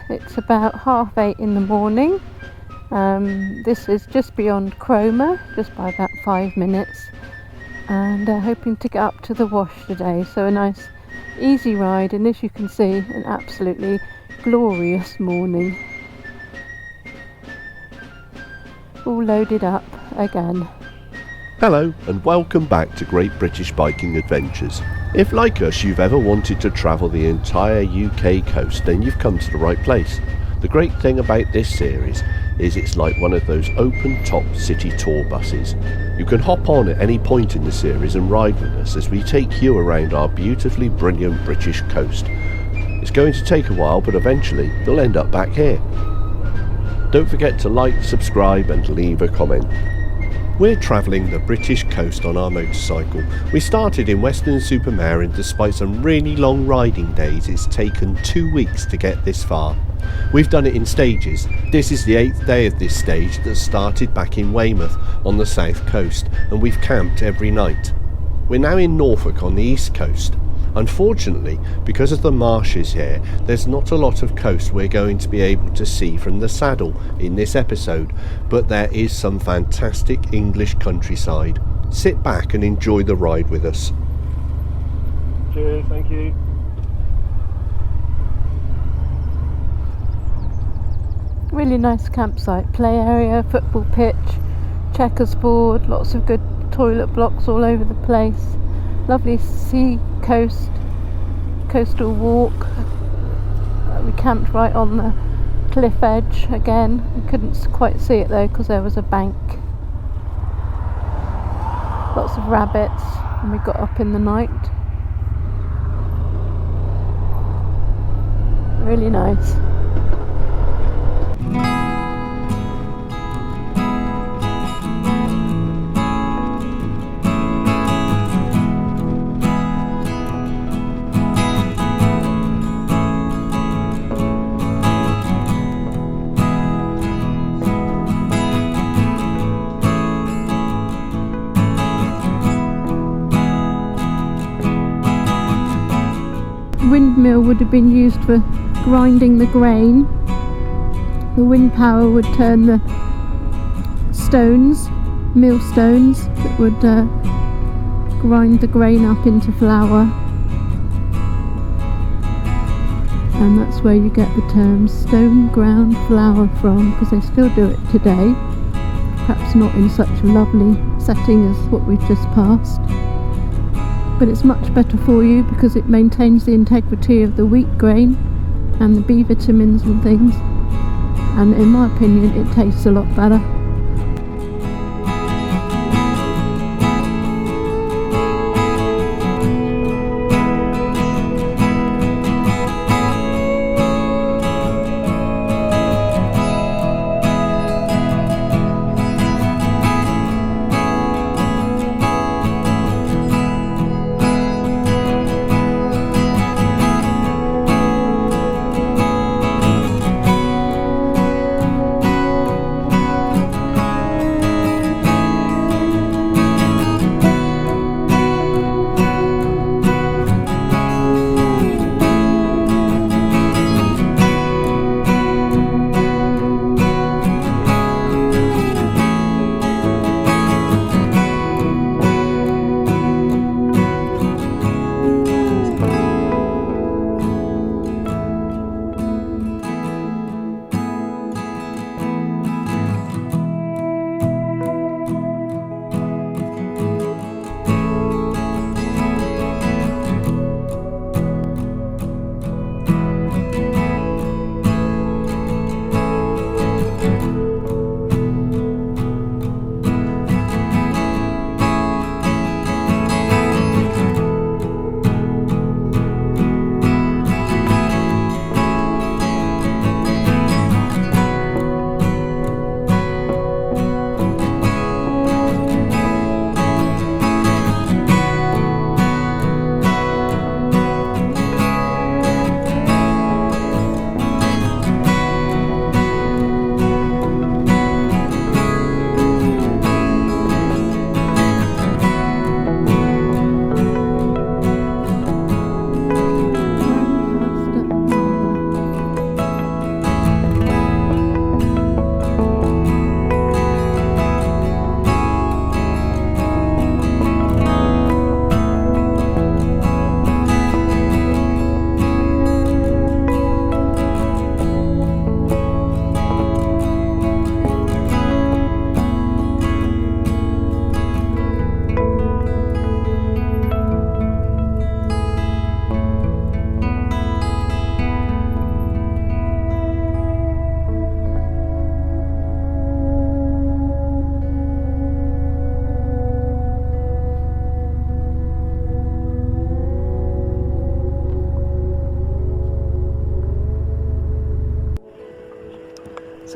It's about 8:30 in the morning. This is just beyond Cromer, just by about 5 minutes, and hoping to get up to the wash today. So a nice easy ride, and as you can see, an absolutely glorious morning. All loaded up again. Hello and welcome back to Great British Biking Adventures. If like us you've ever wanted to travel the entire UK coast, then you've come to the right place. The great thing about this series is it's like one of those open top city tour buses. You can hop on at any point in the series and ride with us as we take you around our beautifully brilliant British coast. It's going to take a while, but eventually you'll end up back here. Don't forget to like, subscribe and leave a comment. We're travelling the British coast on our motorcycle. We started in Weston-super-Mare, and despite some really long riding days, it's taken 2 weeks to get this far. We've done it in stages. This is the 8th day of this stage that started back in Weymouth on the south coast, and we've camped every night. We're now in Norfolk on the east coast. Unfortunately, because of the marshes here, there's not a lot of coast we're going to be able to see from the saddle in this episode, but there is some fantastic English countryside. Sit back and enjoy the ride with us. Cheers, thank you. Really nice campsite, play area, football pitch, checkers board, lots of good toilet blocks all over the place. Lovely sea coastal walk. We camped right on the cliff edge again. We couldn't quite see it though because there was a bank. Lots of rabbits, and we got up in the night. Really nice. Windmill would have been used for grinding the grain. The wind power would turn the stones, millstones, that would grind the grain up into flour, and that's where you get the term stone ground flour from, because they still do it today, perhaps not in such a lovely setting as what we've just passed. But it's much better for you because it maintains the integrity of the wheat grain and the B vitamins and things, and in my opinion it tastes a lot better.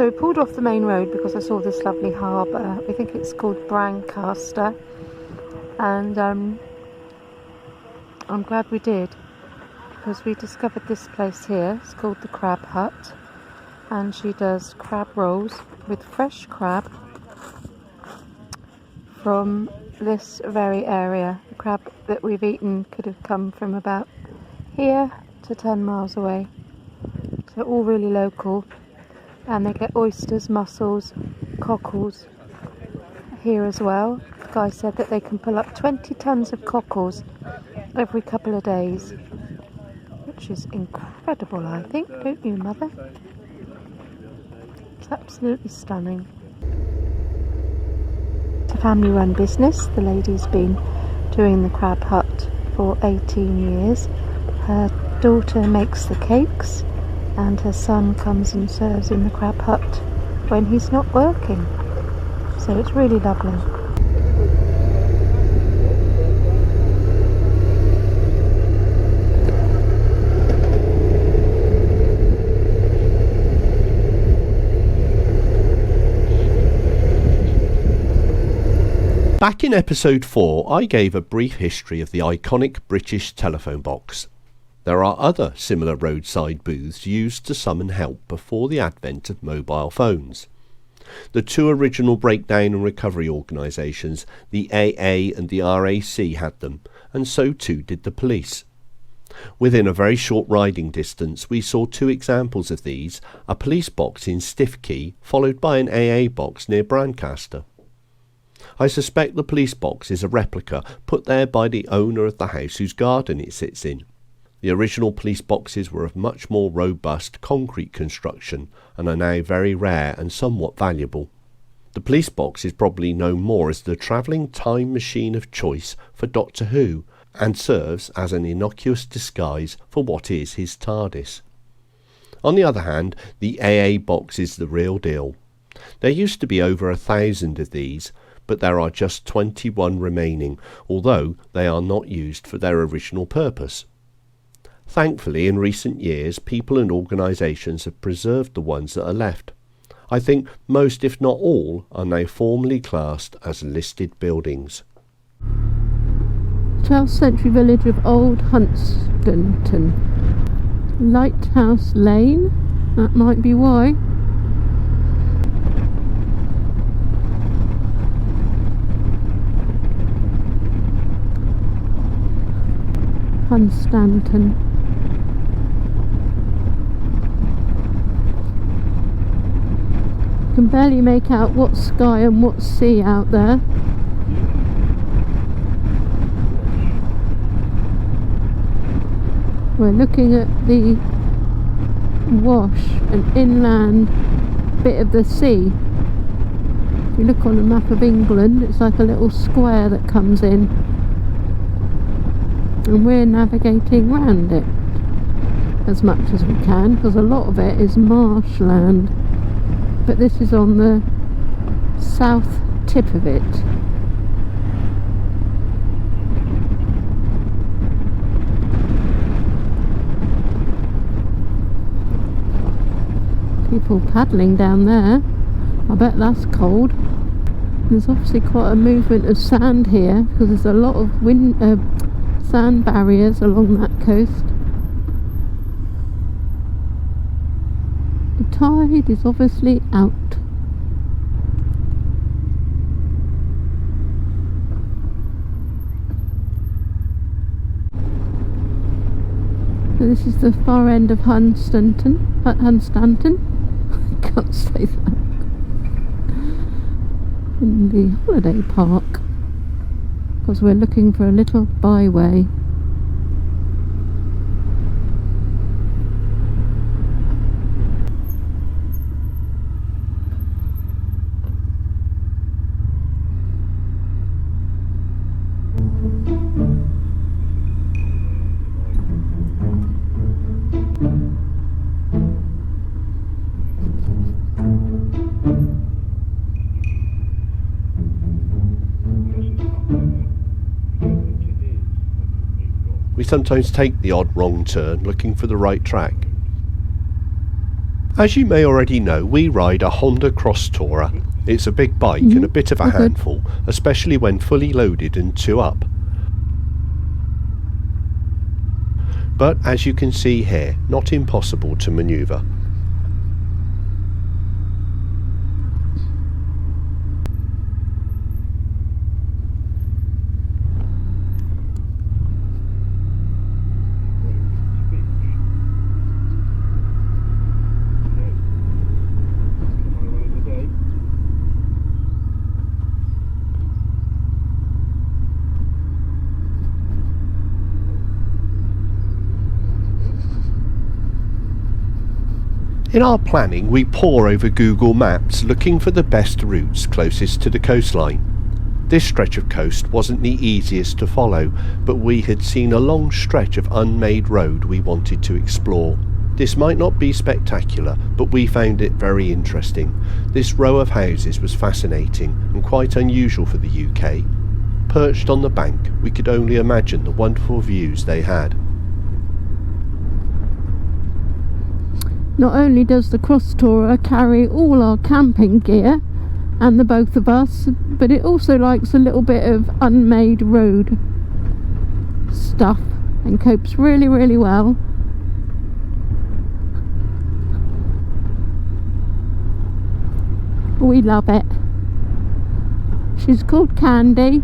So we pulled off the main road because I saw this lovely harbour. We think it's called Brancaster, and I'm glad we did, because we discovered this place here. It's called the Crab Hut, and she does crab rolls with fresh crab from this very area. The crab that we've eaten could have come from about here to 10 miles away, so all really local. And they get oysters, mussels, cockles here as well. The guy said that they can pull up 20 tons of cockles every couple of days, which is incredible, I think, don't you, Mother? It's absolutely stunning. It's a family-run business. The lady's been doing the Crab Hut for 18 years. Her daughter makes the cakes, and her son comes and serves in the Crab Hut when he's not working. So it's really lovely. Back in episode 4, I gave a brief history of the iconic British telephone box. There are other similar roadside booths used to summon help before the advent of mobile phones. The two original breakdown and recovery organisations, the AA and the RAC, had them, and so too did the police. Within a very short riding distance we saw two examples of these, a police box in Stiffkay followed by an AA box near Branscaster. I suspect the police box is a replica put there by the owner of the house whose garden it sits in. The original police boxes were of much more robust concrete construction and are now very rare and somewhat valuable. The police box is probably known more as the travelling time machine of choice for Doctor Who, and serves as an innocuous disguise for what is his Tardis. On the other hand, the AA box is the real deal. There used to be over 1,000 of these, but there are just 21 remaining, although they are not used for their original purpose. Thankfully, in recent years, people and organisations have preserved the ones that are left. I think most, if not all, are now formally classed as listed buildings. 12th century village of Old Hunstanton. Lighthouse Lane, that might be why. Hunstanton. Can barely make out what's sky and what's sea out there. We're looking at the wash, an inland bit of the sea. If you look on a map of England, it's like a little square that comes in, and we're navigating round it as much as we can, because a lot of it is marshland. But this is on the south tip of it. People paddling down there. I bet that's cold. There's obviously quite a movement of sand here, because there's a lot of sand barriers along that coast. The tide is obviously out. So this is the far end of Hunstanton. I can't say that. In the holiday park, because we're looking for a little byway. We sometimes take the odd wrong turn looking for the right track. As you may already know, we ride a Honda Cross Tourer. It's a big bike and a bit of a handful, especially when fully loaded and two up. But as you can see here, not impossible to manoeuvre. In our planning, we pore over Google Maps looking for the best routes closest to the coastline. This stretch of coast wasn't the easiest to follow, but we had seen a long stretch of unmade road we wanted to explore. This might not be spectacular, but we found it very interesting. This row of houses was fascinating and quite unusual for the UK. Perched on the bank, we could only imagine the wonderful views they had. Not only does the Cross Tourer carry all our camping gear and the both of us, but it also likes a little bit of unmade road stuff and copes really, really well. We love it. She's called Candy.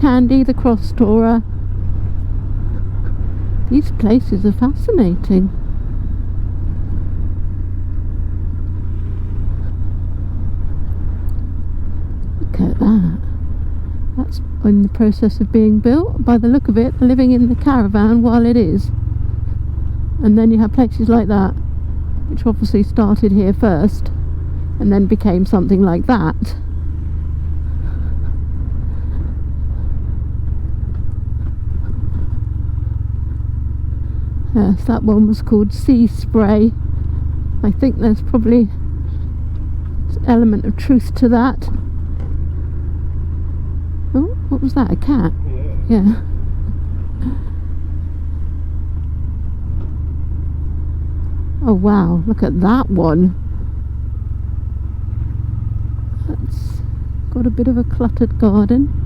Candy the Cross Tourer. These places are fascinating. Look at that. That's in the process of being built. By the look of it, living in the caravan while it is. And then you have places like that, which obviously started here first and then became something like that. Yes, that one was called Sea Spray. I think there's probably an element of truth to that. Oh, what was that? A cat? Yeah. Oh wow, look at that one. That's got a bit of a cluttered garden.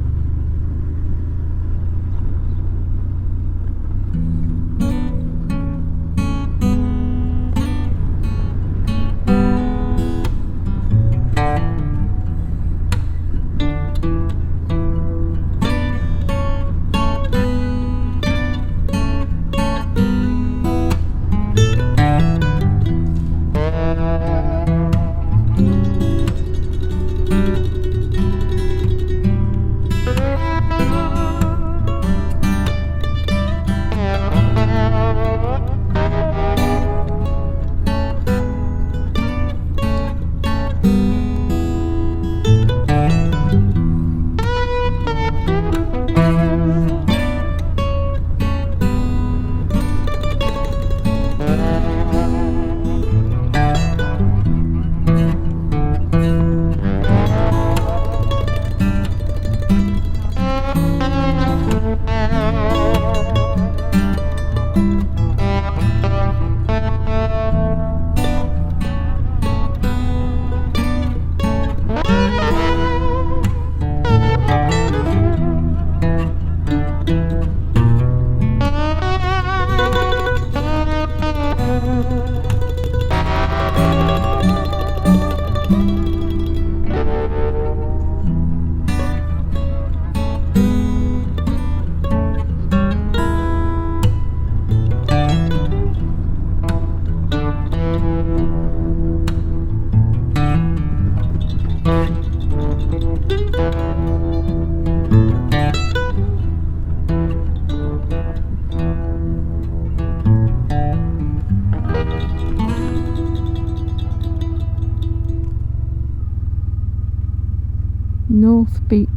North Beach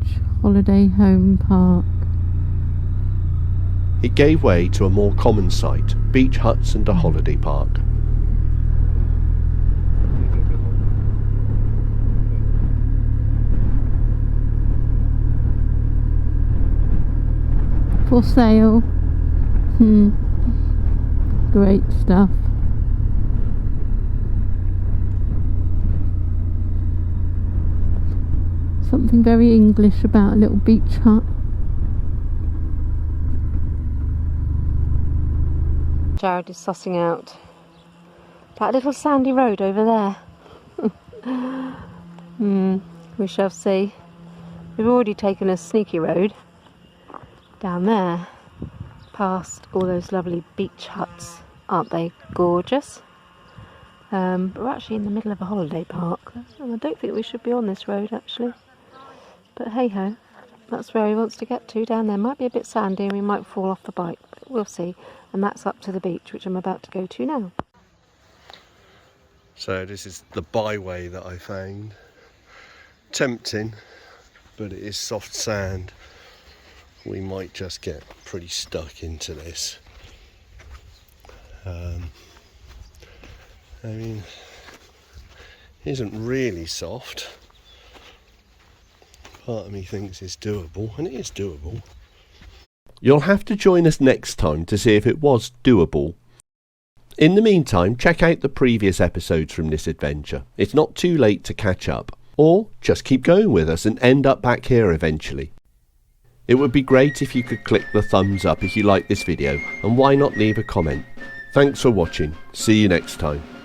Holiday Home Park. It gave way to a more common site, beach huts and a holiday park. For sale. Great stuff. Something very English about a little beach hut. Jared is sussing out that little sandy road over there. We shall see. We've already taken a sneaky road down there, past all those lovely beach huts. Aren't they gorgeous? But we're actually in the middle of a holiday park. I don't think we should be on this road actually. But hey ho, that's where he wants to get to. Down there might be a bit sandy and we might fall off the bike, but we'll see. And that's up to the beach, which I'm about to go to now. So this is the byway that I found. Tempting, but it is soft sand. We might just get pretty stuck into this. I mean, it isn't really soft. Part of me thinks it's doable, and it is doable. You'll have to join us next time to see if it was doable. In the meantime, check out the previous episodes from this adventure. It's not too late to catch up. Or just keep going with us and end up back here eventually. It would be great if you could click the thumbs up if you like this video, and why not leave a comment. Thanks for watching. See you next time.